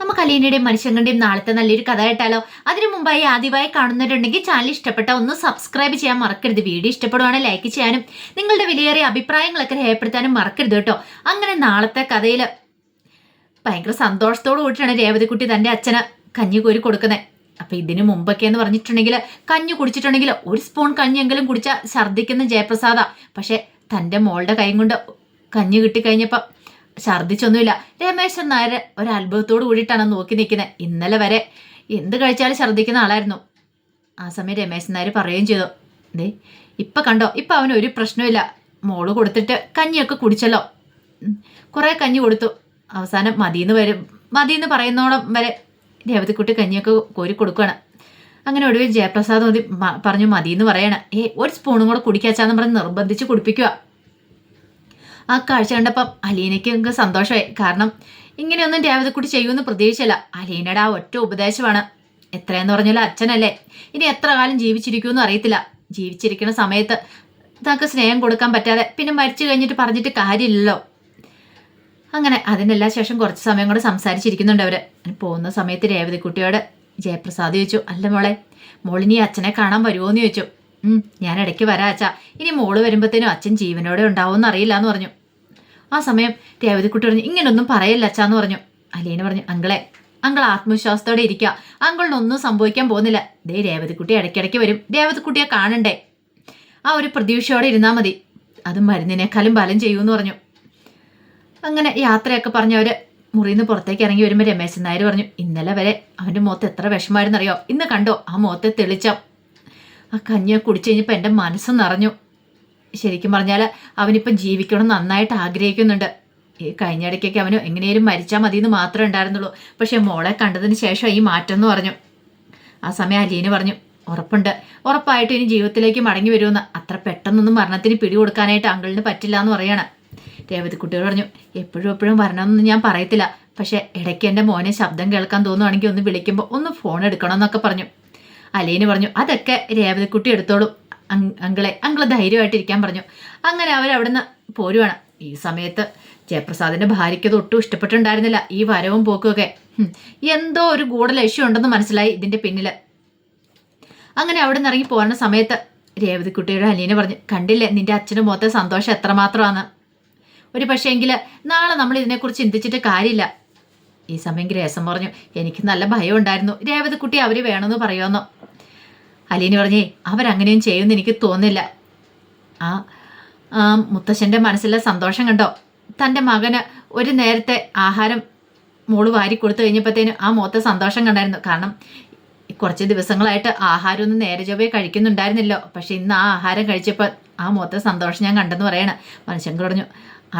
നമുക്ക് അലീനയുടെയും മനുഷ്യങ്ങളുടെയും നാളത്തെ നല്ലൊരു കഥ കേട്ടാലോ? അതിനു മുമ്പായി ആദ്യമായി കാണുന്നവരുണ്ടെങ്കിൽ ചാനൽ ഇഷ്ടപ്പെട്ട ഒന്ന് സബ്സ്ക്രൈബ് ചെയ്യാൻ മറക്കരുത്. വീഡിയോ ഇഷ്ടപ്പെടുവാണെങ്കിൽ ലൈക്ക് ചെയ്യാനും നിങ്ങളുടെ വിലയേറിയ അഭിപ്രായങ്ങളൊക്കെ രേഖപ്പെടുത്താനും മറക്കരുത് കേട്ടോ. അങ്ങനെ നാളത്തെ കഥയിൽ ഭയങ്കര സന്തോഷത്തോടു കൂടിയിട്ടാണ് രേവതിക്കുട്ടി തൻ്റെ അച്ഛന് കഞ്ഞി കോരി കൊടുക്കുന്നത്. അപ്പൊ ഇതിനു മുമ്പൊക്കെ എന്ന് പറഞ്ഞിട്ടുണ്ടെങ്കിൽ കഞ്ഞി കുടിച്ചിട്ടുണ്ടെങ്കിൽ ഒരു സ്പൂൺ കഞ്ഞിയെങ്കിലും കുടിച്ചാൽ ഛർദ്ദിക്കുന്ന ജയപ്രസാദ. പക്ഷെ തൻ്റെ മോളുടെ കൈ കൊണ്ട് കഞ്ഞി കിട്ടിക്കഴിഞ്ഞപ്പോൾ ഛർദ്ദിച്ചൊന്നുമില്ല. രമേശൻ നായർ ഒരു അത്ഭുതത്തോട് കൂടിയിട്ടാണ് നോക്കി നിൽക്കുന്നത്. ഇന്നലെ വരെ എന്ത് കഴിച്ചാലും ഛർദ്ദിക്കുന്ന ആളായിരുന്നു. ആ സമയം രമേശൻ നായർ പറയുകയും ചെയ്തു, ദേ ഇപ്പൊ കണ്ടോ, ഇപ്പൊ അവന് ഒരു പ്രശ്നമില്ല. മോള് കൊടുത്തിട്ട് കഞ്ഞിയൊക്കെ കുടിച്ചല്ലോ, കുറെ കഞ്ഞി കൊടുത്തു. അവസാനം മതിയെന്ന് പറയുന്നോളം വരെ രേവതിക്കുട്ടി കഞ്ഞിയൊക്കെ കോരി കൊടുക്കുകയാണ്. അങ്ങനെ ഒടുവിൽ ജയപ്രസാദ് പറഞ്ഞു മതിയെന്ന് പറയണ. ഒരു സ്പൂണും കൂടെ കുടിക്കാച്ചാന്ന് പറഞ്ഞ് നിർബന്ധിച്ച് കുടിപ്പിക്കുക. ആ കാഴ്ച കണ്ടപ്പം അലീനയ്ക്ക് സന്തോഷമായി. കാരണം ഇങ്ങനെയൊന്നും രേവതിക്കുട്ടി ചെയ്യുമെന്ന് പ്രതീക്ഷിച്ചില്ല. അലീനയുടെ ആ ഒറ്റ ഉപദേശമാണ്. എത്രയെന്ന് പറഞ്ഞാലും അച്ഛനല്ലേ, ഇനി എത്ര കാലം ജീവിച്ചിരിക്കുമെന്ന് അറിയത്തില്ല. ജീവിച്ചിരിക്കുന്ന സമയത്ത് നമുക്ക് സ്നേഹം കൊടുക്കാൻ പറ്റാതെ പിന്നെ മരിച്ചു കഴിഞ്ഞിട്ട് പറഞ്ഞിട്ട് കാര്യമില്ലല്ലോ. അങ്ങനെ അതിനെല്ലാം ശേഷം കുറച്ച് സമയം കൂടെ സംസാരിച്ചിരിക്കുന്നുണ്ട് അവര്. പോകുന്ന സമയത്ത് രേവതിക്കുട്ടിയോട് ജയപ്രസാദ് ചോദിച്ചു, അല്ല മോളിനി അച്ഛനെ കാണാൻ വരുമോ എന്ന് ചോദിച്ചു. ഞാൻ ഇടയ്ക്ക് വരാം അച്ഛാ, ഇനി മോള് വരുമ്പോഴത്തേനും അച്ഛൻ ജീവനോടെ ഉണ്ടാവുമെന്ന് അറിയില്ല എന്ന് പറഞ്ഞു. ആ സമയം രേവതിക്കുട്ടി പറഞ്ഞു, ഇങ്ങനൊന്നും പറയല്ല അച്ഛാന്ന് പറഞ്ഞു. അലീന പറഞ്ഞു, അങ്കിൾ ആത്മവിശ്വാസത്തോടെ ഇരിക്കുക, അങ്കിളിനൊന്നും സംഭവിക്കാൻ പോകുന്നില്ല. ദേ രേവതിക്കുട്ടി ഇടയ്ക്കിടയ്ക്ക് വരും, രേവതിക്കുട്ടിയെ കാണണ്ടേ, ആ ഒരു പ്രതീക്ഷയോടെ ഇരുന്നാൽ മതി, അത് മരുന്നിനേക്കാളും ബലം ചെയ്യുമെന്ന് പറഞ്ഞു. അങ്ങനെ യാത്രയൊക്കെ പറഞ്ഞവര് മുറിയിൽ നിന്ന് പുറത്തേക്ക് ഇറങ്ങി വരുമ്പോൾ രമേശൻ നായർ പറഞ്ഞു, ഇന്നലെ വരെ അവൻ്റെ മുഖത്ത് എത്ര വിഷമായിരുന്നറിയോ, ഇന്ന് കണ്ടോ ആ മുഖത്തെ തെളിച്ചം. ആ കഞ്ഞിയെ കുടിച്ചു കഴിഞ്ഞപ്പോൾ എൻ്റെ മനസ്സ് നിറഞ്ഞു. ശരിക്കും പറഞ്ഞാൽ അവനിപ്പം ജീവിക്കണം നന്നായിട്ട് ആഗ്രഹിക്കുന്നുണ്ട്. ഈ കഴിഞ്ഞിടയ്ക്കൊക്കെ അവന് എങ്ങനെയും മരിച്ചാൽ മതിയെന്ന് മാത്രമേ ഉണ്ടായിരുന്നുള്ളൂ. പക്ഷെ മോളെ കണ്ടതിന് ശേഷം ഈ മാറ്റം എന്ന് പറഞ്ഞു. ആ സമയം അലീന പറഞ്ഞു, ഉറപ്പായിട്ടും ഇനി ജീവിതത്തിലേക്ക് മടങ്ങി വരുമെന്ന്. അത്ര പെട്ടെന്നൊന്നും മരണത്തിന് പിടികൊടുക്കാനായിട്ട് അങ്കിളിന് പറ്റില്ല എന്ന് പറയാണ്. രേവതിക്കുട്ടിയോട് പറഞ്ഞു, എപ്പോഴും വരണമെന്നൊന്നും ഞാൻ പറയത്തില്ല, പക്ഷെ ഇടയ്ക്ക് എൻ്റെ മോനെ ശബ്ദം കേൾക്കാൻ തോന്നുവാണെങ്കിൽ ഒന്ന് വിളിക്കുമ്പോൾ ഒന്ന് ഫോൺ എടുക്കണമെന്നൊക്കെ പറഞ്ഞു. അലീന പറഞ്ഞു, അതൊക്കെ രേവതിക്കുട്ടി എടുത്തോളും അങ്കിള് ധൈര്യമായിട്ടിരിക്കാൻ പറഞ്ഞു. അങ്ങനെ അവരവിടുന്ന് പോരുവാണ്. ഈ സമയത്ത് ജയപ്രസാദിന്റെ ഭാര്യയ്ക്ക് അത് ഒട്ടും ഇഷ്ടപ്പെട്ടിട്ടുണ്ടായിരുന്നില്ല ഈ വരവും പോക്കുമൊക്കെ. എന്തോ ഒരു ഗൂഢലക്ഷ്യം ഉണ്ടെന്ന് മനസ്സിലായി ഇതിന്റെ പിന്നില്. അങ്ങനെ അവിടെ നിന്ന് ഇറങ്ങി പോകുന്ന സമയത്ത് രേവതിക്കുട്ടിയുടെ അലീന പറഞ്ഞു, കണ്ടില്ലേ നിന്റെ അച്ഛൻ്റെ മുഖത്തെ സന്തോഷം എത്രമാത്രമാണ്. ഒരു പക്ഷേ എങ്കിൽ നാളെ നമ്മൾ ഇതിനെക്കുറിച്ച് ചിന്തിച്ചിട്ട് കാര്യമില്ല. ഈ സമയം ഗ്രേസം പറഞ്ഞു, എനിക്ക് നല്ല ഭയം ഉണ്ടായിരുന്നു രേവതിക്കുട്ടി അവർ വേണമെന്ന് പറയുമെന്നോ. അലീന പറഞ്ഞേ, അവരങ്ങനെയും ചെയ്യുമെന്ന് എനിക്ക് തോന്നില്ല. ആ മുത്തശ്ശൻ്റെ മനസ്സിലെ സന്തോഷം കണ്ടോ, തൻ്റെ മകന് ഒരു നേരത്തെ ആഹാരം മോള് വാരി കൊടുത്തു കഴിഞ്ഞപ്പോഴത്തേനും ആ മുഖത്തെ സന്തോഷം കണ്ടായിരുന്നു. കാരണം കുറച്ച് ദിവസങ്ങളായിട്ട് ആഹാരമൊന്നും നേരെ ചൊവ്വേ കഴിക്കുന്നുണ്ടായിരുന്നല്ലോ, പക്ഷെ ഇന്ന് ആ ആഹാരം കഴിച്ചപ്പോൾ ആ മുഖത്തെ സന്തോഷം ഞാൻ കണ്ടെന്ന് പറയണം. മനുഷ്യൻ പറഞ്ഞു,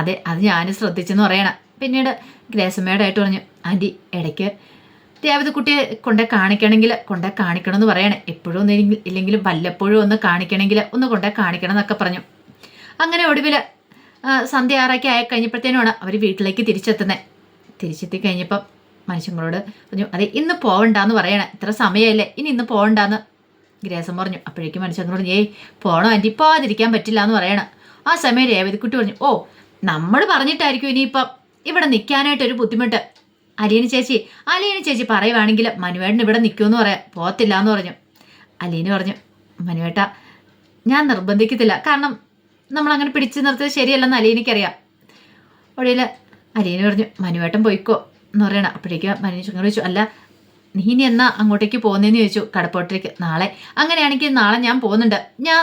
അതെ അത് ഞാൻ ശ്രദ്ധിച്ചെന്ന് പറയണം. പിന്നീട് ഗ്രേസമ്മയോടായിട്ട് പറഞ്ഞു, ആൻറ്റി ഇടയ്ക്ക് രേവതിക്കുട്ടിയെ കൊണ്ടേ കാണിക്കണം എന്ന് പറയണേ. എപ്പോഴും ഒന്നും ഇല്ലെങ്കിലും വല്ലപ്പോഴും ഒന്ന് കാണിക്കണമെങ്കിൽ ഒന്ന് കൊണ്ടേ കാണിക്കണം എന്നൊക്കെ പറഞ്ഞു. അങ്ങനെ ഒടുവിൽ സന്ധ്യ 6 ആയി കഴിഞ്ഞപ്പോഴത്തേനുമാണ് അവർ വീട്ടിലേക്ക് തിരിച്ചെത്തി കഴിഞ്ഞപ്പം മനുഷ്യങ്ങളോട് പറഞ്ഞു, അതെ ഇന്ന് പോവണ്ടെന്ന് പറയണേ, ഇത്ര സമയമല്ലേ, ഇന്ന് പോവണ്ടെന്ന് ഗ്രേസം പറഞ്ഞു. അപ്പോഴേക്കും മനുഷ്യങ്ങളോട്, പോണോ ആൻറ്റി, പോവാതിരിക്കാൻ പറ്റില്ല എന്ന് പറയണം. ആ സമയം രേവതിക്കുട്ടി പറഞ്ഞു, നമ്മൾ പറഞ്ഞിട്ടായിരിക്കും ഇനിയിപ്പം ഇവിടെ നിൽക്കാനായിട്ടൊരു ബുദ്ധിമുട്ട്. അലീന ചേച്ചി പറയുവാണെങ്കിൽ മനുവേട്ടൻ ഇവിടെ നിൽക്കുമെന്ന് പറയാം, പോകത്തില്ല എന്ന് പറഞ്ഞു. അലീന പറഞ്ഞു, മനുവേട്ട ഞാൻ നിർബന്ധിക്കത്തില്ല, കാരണം നമ്മളങ്ങനെ പിടിച്ചു നിർത്തിയത് ശരിയല്ലെന്ന് അലീനയ്ക്കറിയാം. ഒഴിയിൽ അലീന പറഞ്ഞു, മനുവേട്ടൻ പോയിക്കോ എന്ന് പറയണം. അപ്പോഴേക്കും മനുഷ്യങ്ങൾ ചോദിച്ചു, അല്ല നീ ഇനി എന്നാ അങ്ങോട്ടേക്ക് പോകുന്നതെന്ന് ചോദിച്ചു. കടപ്പോട്ടേക്ക്. നാളെ. അങ്ങനെയാണെങ്കിൽ നാളെ ഞാൻ പോകുന്നുണ്ട്, ഞാൻ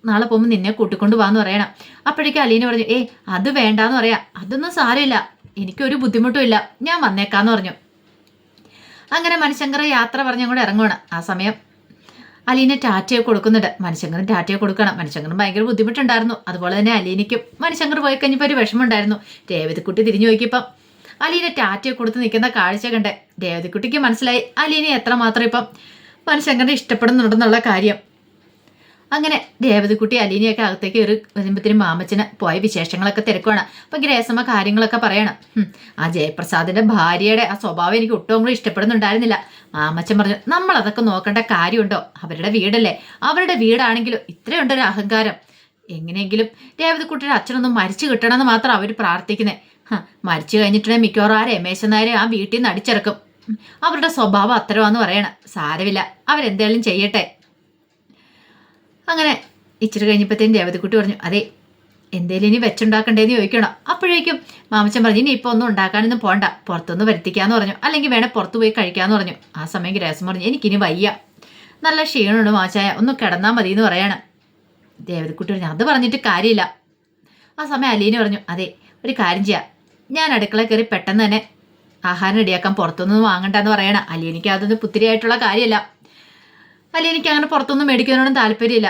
നാളെ പോകുമ്പോൾ നിന്നെ കൂട്ടിക്കൊണ്ട് പോകാന്ന് പറയണം. അപ്പോഴേക്കും അലീന പറഞ്ഞു, അത് വേണ്ടാന്ന് പറയാം, അതൊന്നും സാരമില്ല, എനിക്കൊരു ബുദ്ധിമുട്ടും ഇല്ല, ഞാൻ വന്നേക്കാന്ന് പറഞ്ഞു. അങ്ങനെ മനുശങ്കർ യാത്ര പറഞ്ഞും കൂടെ ഇറങ്ങുവാണ്. ആ സമയം അലീന ടാറ്റയെ കൊടുക്കുന്നുണ്ട്. മനുശങ്കറും ടാറ്റയെ കൊടുക്കണം. മനുശങ്കറും ഭയങ്കര ബുദ്ധിമുട്ടുണ്ടായിരുന്നു. അതുപോലെ തന്നെ അലീനയ്ക്കും മനുശങ്കർ പോയി കഴിഞ്ഞപ്പോൾ ഒരു വിഷമമുണ്ടായിരുന്നു. രേവതിക്കുട്ടി തിരിഞ്ഞു നോക്കിയപ്പം അലീന ടാറ്റയെ കൊടുത്ത് നിൽക്കുന്ന കാഴ്ച കണ്ടേ രേവതിക്കുട്ടിക്ക് മനസ്സിലായി അലീനെ എത്രമാത്രം ഇപ്പം മനുശങ്കറിനെ ഇഷ്ടപ്പെടുന്നുണ്ടെന്നുള്ള കാര്യം. അങ്ങനെ രേവതിക്കുട്ടി അലീനയൊക്കെ അകത്തേക്ക് വരുമ്പോഴത്തേനും മാമച്ചന് പോയ വിശേഷങ്ങളൊക്കെ തിരക്കുവാണ്. അപ്പം ഗ്രേസമ്മ കാര്യങ്ങളൊക്കെ പറയണം. ആ ജയപ്രസാദിന്റെ ഭാര്യയുടെ ആ സ്വഭാവം എനിക്ക് ഒട്ടും കൂടി ഇഷ്ടപ്പെടുന്നുണ്ടായിരുന്നില്ല. മാമച്ചൻ പറഞ്ഞു, നമ്മൾ അതൊക്കെ നോക്കേണ്ട കാര്യമുണ്ടോ, അവരുടെ വീടല്ലേ, അവരുടെ വീടാണെങ്കിലും ഇത്രയുണ്ടൊരു അഹങ്കാരം. എങ്ങനെയെങ്കിലും രേവതിക്കുട്ടിയുടെ അച്ഛനൊന്നും മരിച്ചു കിട്ടണമെന്ന് മാത്രം അവർ പ്രാർത്ഥിക്കുന്നേ. മരിച്ചു കഴിഞ്ഞിട്ടുണ്ടെങ്കിൽ മിക്കവാറും ആ രമേശൻ നായരെ ആ വീട്ടിൽ നിന്ന് അടിച്ചിറക്കും. അവരുടെ സ്വഭാവം അത്രയാന്ന് പറയണം. സാരമില്ല, അവരെന്തേലും ചെയ്യട്ടെ. അങ്ങനെ ഇച്ചിരി കഴിഞ്ഞപ്പോഴത്തേനും രേവതിക്കുട്ടി പറഞ്ഞു, അതെ എന്തേലും ഇനി വെച്ചുണ്ടാക്കണ്ടേന്ന് ചോദിക്കണം. അപ്പോഴേക്കും മാമച്ചൻ പറഞ്ഞു, ഇനി ഇപ്പോൾ ഒന്നും ഉണ്ടാക്കാനൊന്നും പോണ്ട, പുറത്തുനിന്ന് വരുത്തിക്കാന്ന് പറഞ്ഞു, അല്ലെങ്കിൽ വേണേൽ പുറത്തു പോയി കഴിക്കാന്ന് പറഞ്ഞു. ആ സമയം ഗ്രേസം പറഞ്ഞു, എനിക്കിനി വയ്യ, നല്ല ക്ഷീണമുണ്ട് മാച്ചായ, ഒന്ന് കിടന്നാൽ മതി എന്ന് പറയണം. രേവതിക്കുട്ടി പറഞ്ഞു, അത് പറഞ്ഞിട്ട് കാര്യമില്ല. ആ സമയം അലീന പറഞ്ഞു, അതെ ഒരു കാര്യം ചെയ്യാം, ഞാൻ അടുക്കള കയറി പെട്ടെന്ന് തന്നെ ആഹാരം റെഡിയാക്കാൻ പുറത്തുനിന്ന് വാങ്ങണ്ടെന്ന് പറയണം. അലീനയ്ക്ക് അതൊന്നും പുത്തിരിയായിട്ടുള്ള കാര്യമല്ല. അലീനയ്ക്ക് അങ്ങനെ പുറത്തൊന്നും മേടിക്കുന്നതിനോടും താല്പര്യമില്ല.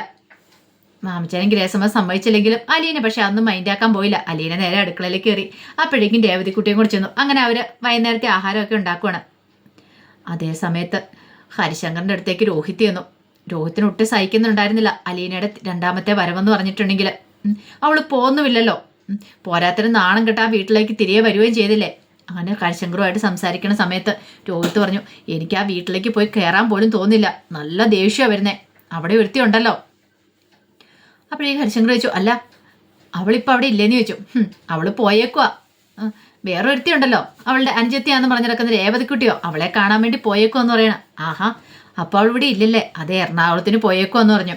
മാമച്ചാനും ഗ്രേസമ്മ സമ്മതിച്ചില്ലെങ്കിലും അലീന പക്ഷെ അതൊന്നും മൈൻഡാക്കാൻ പോയില്ല. അലീന നേരെ അടുക്കളയിൽ കയറി. അപ്പോഴേക്കും രേവതിക്കുട്ടിയും കൂടി ചെന്നു. അങ്ങനെ അവർ വൈകുന്നേരത്തെ ആഹാരമൊക്കെ ഉണ്ടാക്കുവാണ്. അതേ സമയത്ത് ഹരിശങ്കറിൻ്റെ അടുത്തേക്ക് രോഹിത് ചെന്നു. രോഹിത്തിന് ഒട്ടും സഹിക്കുന്നുണ്ടായിരുന്നില്ല അലീനയുടെ രണ്ടാമത്തെ വരവെന്ന് പറഞ്ഞിട്ടുണ്ടെങ്കിൽ. അവൾ പോകുന്നുമില്ലല്ലോ, പോരാത്തിന് നാണം കെട്ടാൻ വീട്ടിലേക്ക് തിരികെ വരികയും ചെയ്തില്ലേ. അങ്ങനെ ഹരിശങ്കറുമായിട്ട് സംസാരിക്കുന്ന സമയത്ത് രോഹിത് പറഞ്ഞു, എനിക്ക് ആ വീട്ടിലേക്ക് പോയി കയറാൻ പോലും തോന്നില്ല, നല്ല ദേഷ്യമാണ് വരുന്നേ, അവിടെ ഒരുത്തിയുണ്ടല്ലോ. അപ്പോഴേക്ക് ഹരിശങ്കർ ചോദിച്ചു, അല്ല അവളിപ്പോൾ അവിടെ ഇല്ലേന്ന് ചോദിച്ചു. അവൾ പോയേക്കുവാ, വേറെ ഒരുത്തിയുണ്ടല്ലോ, അവളുടെ അനുജത്തിയാന്ന് പറഞ്ഞു നടക്കുന്ന രേവതിക്കുട്ടിയോ, അവളെ കാണാൻ വേണ്ടി പോയേക്കുവെന്ന് പറയണം. ആഹാ, അപ്പോൾ അവൾ ഇവിടെ ഇല്ലല്ലേ, അതേ എറണാകുളത്തിന് പോയേക്കുവെന്ന് പറഞ്ഞു.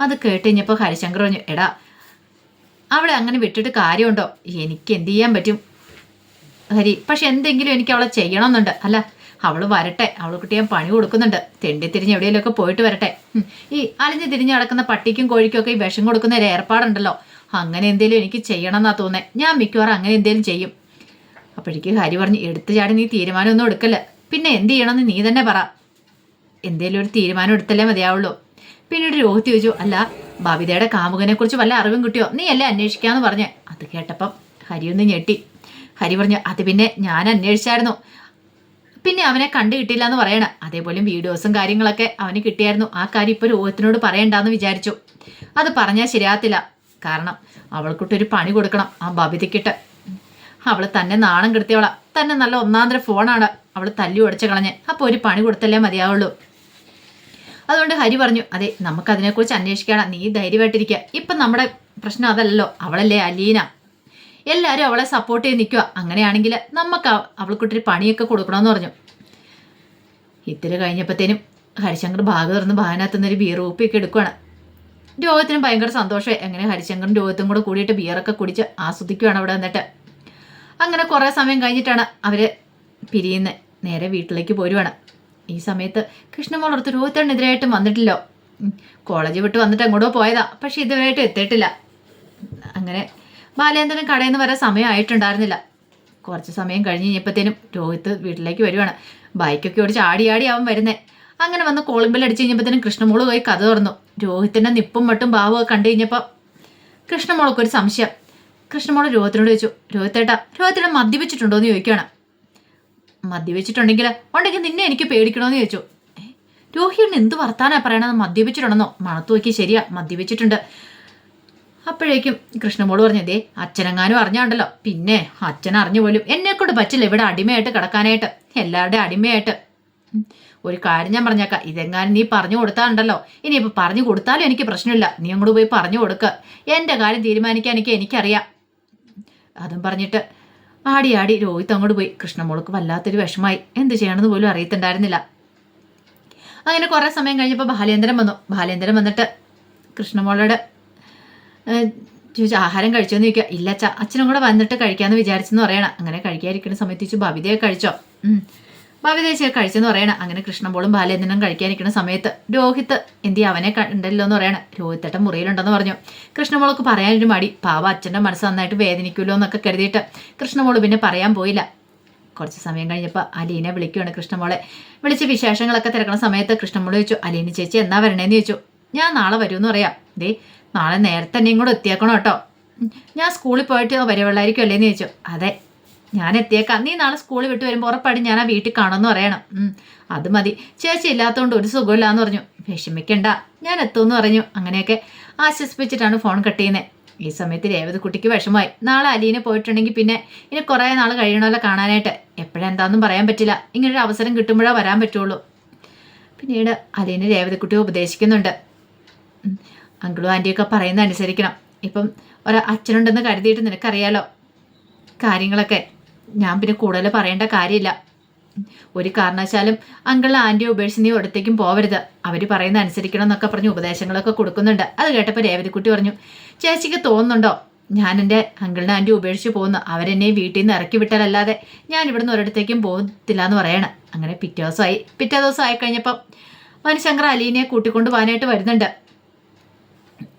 അത് കേട്ട് കഴിഞ്ഞപ്പോൾ ഹരിശങ്കർ പറഞ്ഞു, എടാ അവളെ അങ്ങനെ വിട്ടിട്ട് കാര്യമുണ്ടോ, എനിക്ക് എന്ത് ചെയ്യാൻ പറ്റും ഹരി, പക്ഷെ എന്തെങ്കിലും എനിക്ക് അവളെ ചെയ്യണമെന്നുണ്ട്. അല്ല അവൾ വരട്ടെ, അവൾ കുട്ടി ഞാൻ പണി കൊടുക്കുന്നുണ്ട്, തെണ്ടി തിരിഞ്ഞ് എവിടെയെങ്കിലുമൊക്കെ പോയിട്ട് വരട്ടെ. ഈ അലിഞ്ഞ് തിരിഞ്ഞ് നടക്കുന്ന പട്ടിക്കും കോഴിക്കും ഒക്കെ ഈ വിഷം കൊടുക്കുന്ന ഒരു ഏർപ്പാടുണ്ടല്ലോ, അങ്ങനെ എന്തേലും എനിക്ക് ചെയ്യണം എന്നാ തോന്നേ, ഞാൻ മിക്കവാറും അങ്ങനെ എന്തേലും ചെയ്യും. അപ്പോഴേക്ക് ഹരി പറഞ്ഞു, എടുത്തു ചാടി നീ തീരുമാനമൊന്നും എടുക്കല്ല, പിന്നെ എന്ത് ചെയ്യണമെന്ന് നീ തന്നെ പറ, എന്തേലും ഒരു തീരുമാനം എടുത്തല്ലേ മതിയാവുള്ളൂ. പിന്നീട് രോഹിത് ചോദിച്ചു, അല്ല ബബിതയുടെ കാമുകനെ കുറിച്ച് വല്ല അറിവും കിട്ടിയോ, നീ അല്ലേ അന്വേഷിക്കാന്ന് പറഞ്ഞേ. അത് കേട്ടപ്പം ഹരി ഒന്ന് ഞെട്ടി. ഹരി പറഞ്ഞു, അത് പിന്നെ ഞാൻ അന്വേഷിച്ചായിരുന്നു, പിന്നെ അവനെ കണ്ടു കിട്ടില്ല എന്ന് പറയണ. അതേപോലെ വീഡിയോസും കാര്യങ്ങളൊക്കെ അവന് കിട്ടിയായിരുന്നു. ആ കാര്യം ഇപ്പോൾ രോഹിത്തിനോട് പറയണ്ടെന്ന് വിചാരിച്ചു. അത് പറഞ്ഞാൽ ശരിയാകത്തില്ല, കാരണം അവൾക്കിട്ടൊരു പണി കൊടുക്കണം ആ ബബിതയ്ക്കിട്ട്. അവൾ തന്നെ നാണം കെടുത്തിയവളാ, തന്നെ നല്ല ഒന്നാന്തര ഫോണാണ് അവൾ തല്ലി ഉടച്ചു കളഞ്ഞ്, അപ്പോൾ ഒരു പണി കൊടുത്തല്ലേ മതിയാവുള്ളൂ. അതുകൊണ്ട് ഹരി പറഞ്ഞു, അതെ നമുക്കതിനെക്കുറിച്ച് അന്വേഷിക്കണം, നീ ധൈര്യമായിട്ടിരിക്കുക, ഇപ്പം നമ്മുടെ പ്രശ്നം അതല്ലല്ലോ, അവളല്ലേ അലീന, എല്ലാവരും അവളെ സപ്പോർട്ട് ചെയ്ത് നിൽക്കുക, അങ്ങനെയാണെങ്കിൽ നമുക്ക് അവൾക്കൊട്ടൊരു പണിയൊക്കെ കൊടുക്കണമെന്ന് പറഞ്ഞു. ഇത്തിരി കഴിഞ്ഞപ്പോഴത്തേനും ഹരിശങ്കർ ബാഗ് തുറന്ന് ബാഗിനകത്തുനിന്നൊരു ബിയർ ഊപ്പിയൊക്കെ എടുക്കുകയാണ്. രോഹത്തിനും ഭയങ്കര സന്തോഷമായി. അങ്ങനെ ഹരിശങ്കറും രോഹത്തും കൂടെ കൂടിയിട്ട് ബിയറൊക്കെ കുടിച്ച് ആസ്വദിക്കുകയാണ് അവിടെ വന്നിട്ട്. അങ്ങനെ കുറേ സമയം കഴിഞ്ഞിട്ടാണ് അവർ പിരിയുന്നത്, നേരെ വീട്ടിലേക്ക് പോരുവാണ്. ഈ സമയത്ത് കൃഷ്ണമോൾ ഓർത്ത് രോഹിത്തേനെതിരായിട്ടും വന്നിട്ടില്ലോ, കോളേജ് വിട്ട് വന്നിട്ട് അങ്ങോട്ടോ പോയതാ, പക്ഷെ ഇതുവരെയായിട്ടും എത്തിയിട്ടില്ല. അങ്ങനെ ബാലേന്ദ്രൻ കടയിൽ നിന്ന് വരാൻ സമയമായിട്ടുണ്ടായിരുന്നില്ല. കുറച്ച് സമയം കഴിഞ്ഞ് കഴിഞ്ഞപ്പോഴത്തേനും രോഹിത്ത് വീട്ടിലേക്ക് വരുവാണ്. ബൈക്കൊക്കെ ഓടിച്ച് ആടിയാവും വരുന്നേ. അങ്ങനെ വന്ന് കോളിംബെൽ അടിച്ച് കഴിഞ്ഞപ്പോഴത്തേനും കൃഷ്ണമോള് പോയി കഥ തുറന്നു. രോഹിത്തിൻ്റെ നിപ്പും മട്ടും ഭാവമൊക്കെ കണ്ടു കഴിഞ്ഞപ്പോൾ കൃഷ്ണമോൾക്കൊരു സംശയം. കൃഷ്ണമോള് രോഹിത്തിനോട് ചോദിച്ചു, രോഹിത്തേട്ട മദ്യപിച്ചിട്ടുണ്ടോ എന്ന് ചോദിക്കുകയാണ്. മദ്യപിച്ചിട്ടുണ്ടെങ്കിൽ നിന്നെ എനിക്ക് പേടിക്കണമെന്ന് ചോദിച്ചു. രോഹിണിന് എന്ത് വർത്താനാ പറയണത്, മദ്യപിച്ചിട്ടുണ്ടെന്നോ, മണത്തു നോക്കി, ശരിയാ മദ്യപിച്ചിട്ടുണ്ട്. അപ്പോഴേക്കും കൃഷ്ണമോള് പറഞ്ഞു, ദേ അച്ഛനെങ്ങാനും അറിഞ്ഞാണ്ടല്ലോ, പിന്നെ അച്ഛൻ അറിഞ്ഞു പോലും എന്നെക്കൊണ്ട് പറ്റില്ല ഇവിടെ അടിമയായിട്ട് കിടക്കാനായിട്ട്, എല്ലാവരുടെയും അടിമയായിട്ട്. ഒരു കാര്യം ഞാൻ പറഞ്ഞേക്കാം, ഇതെങ്ങാനും നീ പറഞ്ഞു കൊടുത്താലുണ്ടല്ലോ, ഇനിയിപ്പോൾ പറഞ്ഞു കൊടുത്താലും എനിക്ക് പ്രശ്നമില്ല, നീ അങ്ങോട്ട് പോയി പറഞ്ഞു കൊടുക്കുക, എൻ്റെ കാര്യം തീരുമാനിക്കാൻ എനിക്കറിയാം. അതും പറഞ്ഞിട്ട് ആടി രോഹിത് അങ്ങോട്ട് പോയി. കൃഷ്ണമോൾക്ക് വല്ലാത്തൊരു വിഷമായി, എന്ത് ചെയ്യണമെന്ന് പോലും അറിയത്തുണ്ടായിരുന്നില്ല. അങ്ങനെ കുറേ സമയം കഴിഞ്ഞപ്പോൾ ബാലേന്ദ്രൻ വന്നു. ബാലേന്ദ്രൻ വന്നിട്ട് കൃഷ്ണമോളോട് ചോദിച്ചു, ആഹാരം കഴിച്ചോന്ന് ചോദിക്കുക. ഇല്ല അച്ഛാ, അച്ഛനും കൂടെ വന്നിട്ട് കഴിക്കാമെന്ന് വിചാരിച്ചെന്ന് പറയണം. അങ്ങനെ കഴിക്കാതിരിക്കുന്ന സമയത്ത് ചോദിച്ചു, ബബിതയെ കഴിച്ചോ? ബബിതയെ കഴിച്ചെന്ന് പറയണം. അങ്ങനെ കൃഷ്ണമോളും ബാലേന്ദ്രനും കഴിക്കാനിരിക്കുന്ന സമയത്ത് രോഹിത്ത് എന്തി അവനെ കണ്ടല്ലോ എന്ന് പറയണം. രോഹിത്തേട്ടൻ മുറിയിലുണ്ടെന്ന് പറഞ്ഞു. കൃഷ്ണമോൾക്ക് പറയാനൊരു മടി, പാവ അച്ഛൻ്റെ മനസ്സ് നന്നായിട്ട് വേദനിക്കുമല്ലോ എന്നൊക്കെ കരുതിയിട്ട് കൃഷ്ണമോള് പിന്നെ പറയാൻ പോയില്ല. കുറച്ച് സമയം കഴിഞ്ഞപ്പോൾ അലീന വിളിക്കുകയാണ് കൃഷ്ണമോളെ. വിളിച്ച് വിശേഷങ്ങളൊക്കെ തിരക്കണ സമയത്ത് കൃഷ്ണമോള് ചോദിച്ചു, അലീന ചേച്ചി എന്നാ വരണേന്ന് ചോദിച്ചു. ഞാൻ നാളെ വരുമെന്ന് പറയാം. ദേ നാളെ നേരത്തെ തന്നെയും കൂടെ എത്തിയേക്കണം കേട്ടോ. ഞാൻ സ്കൂളിൽ പോയിട്ട് വരുവുള്ളായിരിക്കും അല്ലേന്ന് ചോദിച്ചു. അതെ ഞാൻ എത്തിയേക്കാം, നീ നാളെ സ്കൂളിൽ വിട്ട് വരുമ്പോൾ ഉറപ്പായിട്ട് ഞാൻ ആ വീട്ടിൽ കാണുമെന്ന് പറയണം. അത് മതി, ചേച്ചി ഇല്ലാത്തതുകൊണ്ട് ഒരു സുഖമില്ലാന്ന് പറഞ്ഞു. വിഷമിക്കണ്ട, ഞാൻ എത്തുമെന്ന് പറഞ്ഞു. അങ്ങനെയൊക്കെ ആശ്വസിപ്പിച്ചിട്ടാണ് ഫോൺ കട്ട് ചെയ്യുന്നത്. ഈ സമയത്ത് രേവതിക്കുട്ടിക്ക് വിഷമമായി. നാളെ അലീന പോയിട്ടുണ്ടെങ്കിൽ പിന്നെ ഇനി കുറേ നാൾ കഴിയണമല്ലോ കാണാനായിട്ട്, എപ്പോഴെന്താണെന്നും പറയാൻ പറ്റില്ല, ഇങ്ങനൊരു അവസരം കിട്ടുമ്പോഴേ വരാൻ പറ്റുള്ളൂ. പിന്നീട് അലീന രേവതിക്കുട്ടിയെ ഉപദേശിക്കുന്നുണ്ട്, അങ്കിളും ആൻറ്റിയൊക്കെ പറയുന്നത് അനുസരിക്കണം, ഇപ്പം അച്ഛനുണ്ടെന്ന് കരുതിയിട്ട് നിനക്കറിയാലോ കാര്യങ്ങളൊക്കെ, ഞാൻ പിന്നെ കൂടുതൽ പറയേണ്ട കാര്യമില്ല, ഒരു കാരണവശാലും അങ്കിളിനെ ആൻറ്റിയെ ഉപേക്ഷിച്ച് നീ ഒരിടത്തേക്കും പോവരുത്, അവർ പറയുന്ന അനുസരിക്കണം എന്നൊക്കെ പറഞ്ഞ് ഉപദേശങ്ങളൊക്കെ കൊടുക്കുന്നുണ്ട്. അത് കേട്ടപ്പോൾ രേവതിക്കുട്ടി പറഞ്ഞു, ചേച്ചിക്ക് തോന്നുന്നുണ്ടോ ഞാൻ എൻ്റെ അങ്കിളിനെ ആൻറ്റി ഉപേക്ഷിച്ച് പോകുന്നു, അവരെന്നെ വീട്ടിൽ നിന്ന് ഇറക്കി വിട്ടാലല്ലാതെ ഞാൻ ഇവിടുന്ന് ഒരിടത്തേക്കും പോകത്തില്ല എന്ന് പറയണം. അങ്ങനെ പിറ്റേ ദിവസം ആയിക്കഴിഞ്ഞപ്പം മനുശങ്കർ അലീനയെ കൂട്ടിക്കൊണ്ട് പോകാനായിട്ട് വരുന്നുണ്ട്.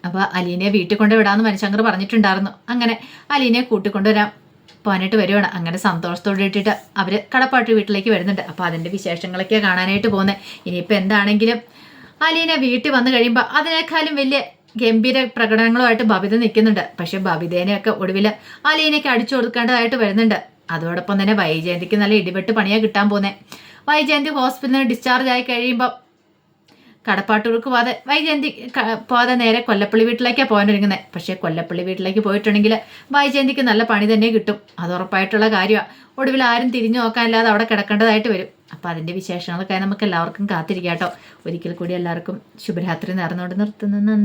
അപ്പോൾ അലീനയെ വീട്ടിൽ കൊണ്ട് വിടാമെന്ന് മനുശങ്കർ പറഞ്ഞിട്ടുണ്ടായിരുന്നു. അങ്ങനെ അലീനയെ കൂട്ടിക്കൊണ്ടുവരാൻ പോകാനായിട്ട് വരുവാണ്. അങ്ങനെ സന്തോഷത്തോടെ ഇട്ടിട്ട് അവർ കടപ്പാട്ട് വീട്ടിലേക്ക് വരുന്നുണ്ട്. അപ്പോൾ അതിൻ്റെ വിശേഷങ്ങളൊക്കെ കാണാനായിട്ട് പോകുന്നത്. ഇനിയിപ്പോൾ എന്താണെങ്കിലും അലീന വീട്ടിൽ വന്നു കഴിയുമ്പോൾ അതിനേക്കാളും വലിയ ഗംഭീര പ്രകടനങ്ങളുമായിട്ട് ബബിത നിൽക്കുന്നുണ്ട്. പക്ഷെ ബബിതേനെയൊക്കെ ഒടുവിൽ അലീനയ്ക്ക് അടിച്ചു കൊടുക്കേണ്ടതായിട്ട് വരുന്നുണ്ട്. അതോടൊപ്പം തന്നെ വൈജയന്തിക്ക് നല്ല ഇടിപെട്ട് പണിയാണ് കിട്ടാൻ പോകുന്നത്. വൈജയന്തി ഹോസ്പിറ്റലിൽ ഡിസ്ചാർജ് ആയി കഴിയുമ്പോൾ കടപ്പാട്ടൂർക്ക് വൈജയന്തി പോകാതെ നേരെ കൊല്ലപ്പള്ളി വീട്ടിലേക്കാണ് പോകാനൊരുങ്ങുന്നത്. പക്ഷേ കൊല്ലപ്പള്ളി വീട്ടിലേക്ക് പോയിട്ടുണ്ടെങ്കിൽ വൈജയന്തിക്ക് നല്ല പണി തന്നെ കിട്ടും, അത് ഉറപ്പായിട്ടുള്ള കാര്യമാണ്. ഒടുവിൽ ആരും തിരിഞ്ഞു നോക്കാനില്ലാതെ അവിടെ കിടക്കേണ്ടതായിട്ട് വരും. അപ്പോൾ അതിൻ്റെ വിശേഷങ്ങളൊക്കെ നമുക്ക് എല്ലാവർക്കും കാത്തിരിക്കാം കേട്ടോ. ഒരിക്കൽ കൂടി എല്ലാവർക്കും ശുഭരാത്രി നേർന്നുകൊണ്ട് നിർത്തുന്നു. നന്ദി.